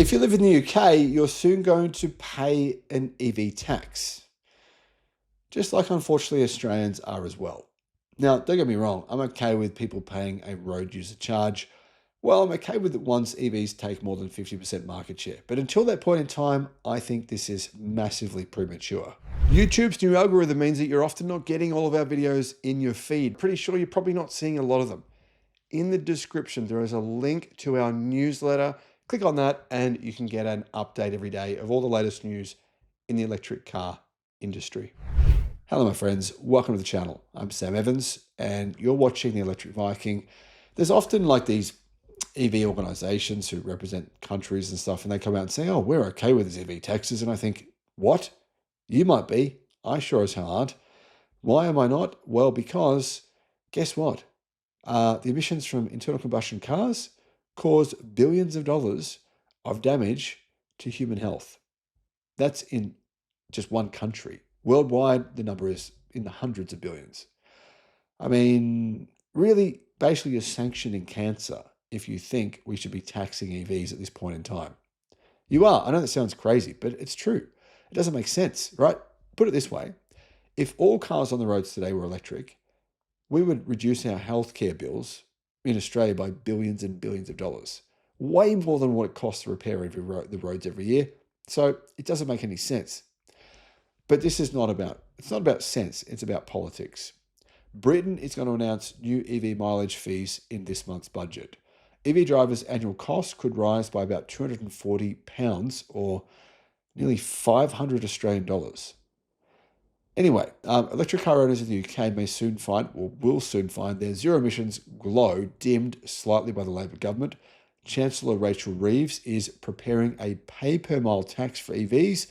If you live in the UK, you're soon going to pay an EV tax, just like unfortunately Australians are as well. Now, don't get me wrong, I'm okay with people paying a road user charge. Well, I'm okay with it once EVs take more than 50% market share. But until that point in time, I think this is massively premature. YouTube's new algorithm means that you're often not getting all of our videos in your feed. Pretty sure you're probably not seeing a lot of them. In the description, there is a link to our newsletter. Click on that and you can get an update every day of all the latest news in the electric car industry. Hello, my friends. Welcome to the channel. I'm Sam Evans and you're watching the Electric Viking. There's often like these EV organizations who represent countries and stuff, and they come out and say, oh, we're okay with these EV taxes. And I think, what? You might be. I sure as hell aren't. Why am I not? Well, because guess what? The emissions from internal combustion cars cause billions of dollars of damage to human health. That's in just one country. Worldwide, the number is in the hundreds of billions. I mean, really, basically you're sanctioning cancer if you think we should be taxing EVs at this point in time. You are. I know that sounds crazy, but it's true. It doesn't make sense, right? Put it this way. If all cars on the roads today were electric, we would reduce our healthcare bills in Australia by billions and billions of dollars, way more than what it costs to repair the roads every year. So it doesn't make any sense. But this is it's not about sense, it's about politics. Britain is going to announce new EV mileage fees in this month's budget. EV drivers' annual costs could rise by about £240 or nearly 500 Australian dollars. Anyway, electric car owners in the UK will soon find their zero emissions glow dimmed slightly by the Labor government. Chancellor Rachel Reeves is preparing a pay per mile tax for EVs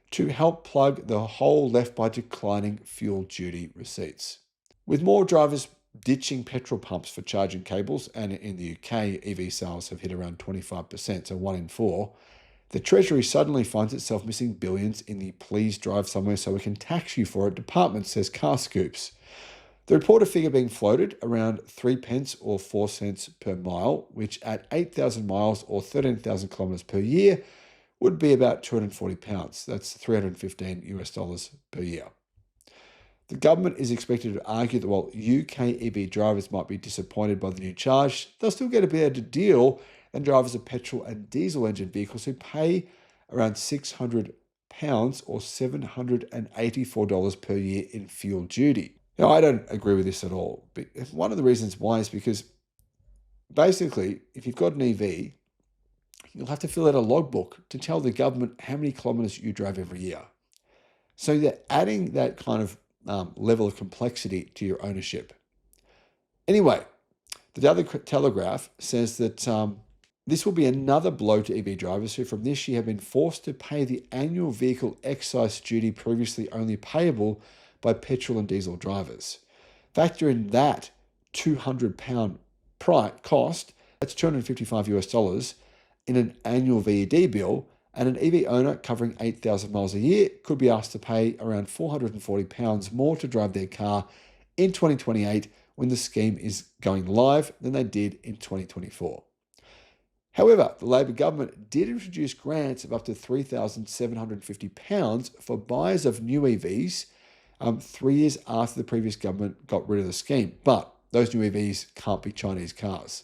to help plug the hole left by declining fuel duty receipts. With more drivers ditching petrol pumps for charging cables, and in the UK, EV sales have hit around 25%, so 1 in 4, the Treasury suddenly finds itself missing billions in the please drive somewhere so we can tax you for it department, says Car Scoops. The reported figure being floated around 3 pence or 4 cents per mile, which at 8,000 miles or 13,000 kilometers per year would be about £240. That's $315 per year. The government is expected to argue that while UK EV drivers might be disappointed by the new charge, they'll still get a better deal than drivers of petrol and diesel engine vehicles who pay around £600 or $784 per year in fuel duty. Now, I don't agree with this at all. But one of the reasons why is because basically, if you've got an EV, you'll have to fill out a logbook to tell the government how many kilometers you drive every year. So they're adding that kind of level of complexity to your ownership. Anyway, the Daily Telegraph says that this will be another blow to EV drivers who from this year have been forced to pay the annual vehicle excise duty previously only payable by petrol and diesel drivers. Factor in that £200 cost, that's $255 in an annual VED bill, and an EV owner covering 8,000 miles a year could be asked to pay around £440 more to drive their car in 2028 when the scheme is going live than they did in 2024. However, the Labor government did introduce grants of up to £3,750 for buyers of new EVs 3 years after the previous government got rid of the scheme. But those new EVs can't be Chinese cars.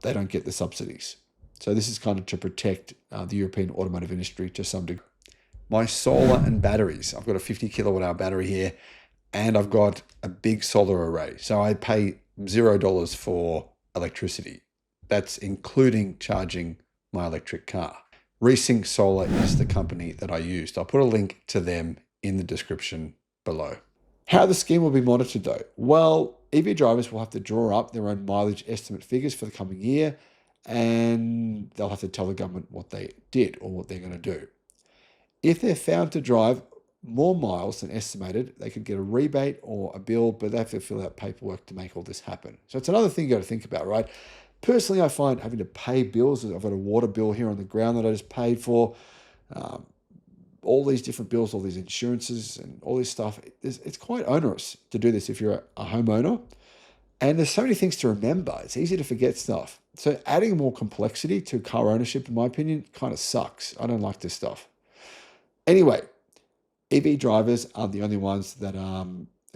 They don't get the subsidies. So this is kind of to protect the European automotive industry to some degree. My solar and batteries. I've got a 50 kilowatt hour battery here and I've got a big solar array. So I pay $0 for electricity. That's including charging my electric car. Resync Solar is the company that I used. I'll put a link to them in the description below. How the scheme will be monitored though? Well, EV drivers will have to draw up their own mileage estimate figures for the coming year, and they'll have to tell the government what they did or what they're going to do. If they're found to drive more miles than estimated, they could get a rebate or a bill, but they have to fill out paperwork to make all this happen. So it's another thing you got to think about, right? Personally, I find having to pay bills, I've got a water bill here on the ground that I just paid for, all these different bills, all these insurances and all this stuff. It's quite onerous to do this if you're a homeowner. And there's so many things to remember. It's easy to forget stuff. So adding more complexity to car ownership, in my opinion, kind of sucks. I don't like this stuff. Anyway, EV drivers aren't the only ones that are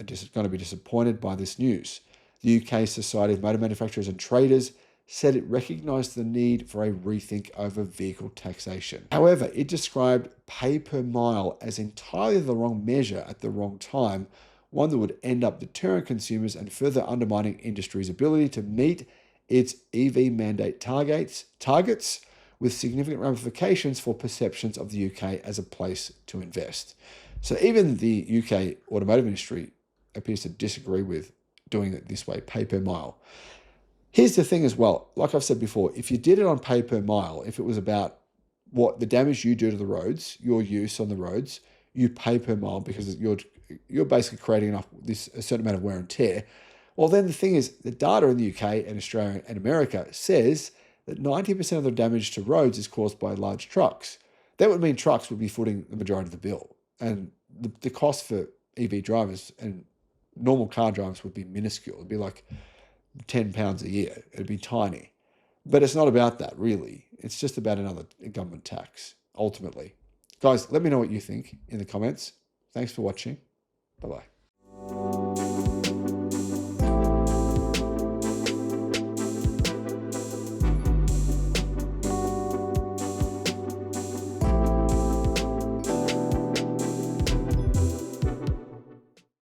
just going to be disappointed by this news. The UK Society of Motor Manufacturers and Traders said it recognised the need for a rethink over vehicle taxation. However, it described pay per mile as entirely the wrong measure at the wrong time, one that would end up deterring consumers and further undermining industry's ability to meet its EV mandate targets with significant ramifications for perceptions of the UK as a place to invest. So even the UK automotive industry appears to disagree with doing it this way, pay per mile. Here's the thing as well, like I've said before, if you did it on pay per mile, if it was about what the damage you do to the roads, your use on the roads, you pay per mile because you're basically creating a certain amount of wear and tear. Well, then the thing is, the data in the UK and Australia and America says that 90% of the damage to roads is caused by large trucks. That would mean trucks would be footing the majority of the bill. And the cost for EV drivers and normal car drivers would be minuscule. It'd be like £10 a year. It'd be tiny. But it's not about that, really. It's just about another government tax, ultimately. Guys, let me know what you think in the comments. Thanks for watching. Bye-bye.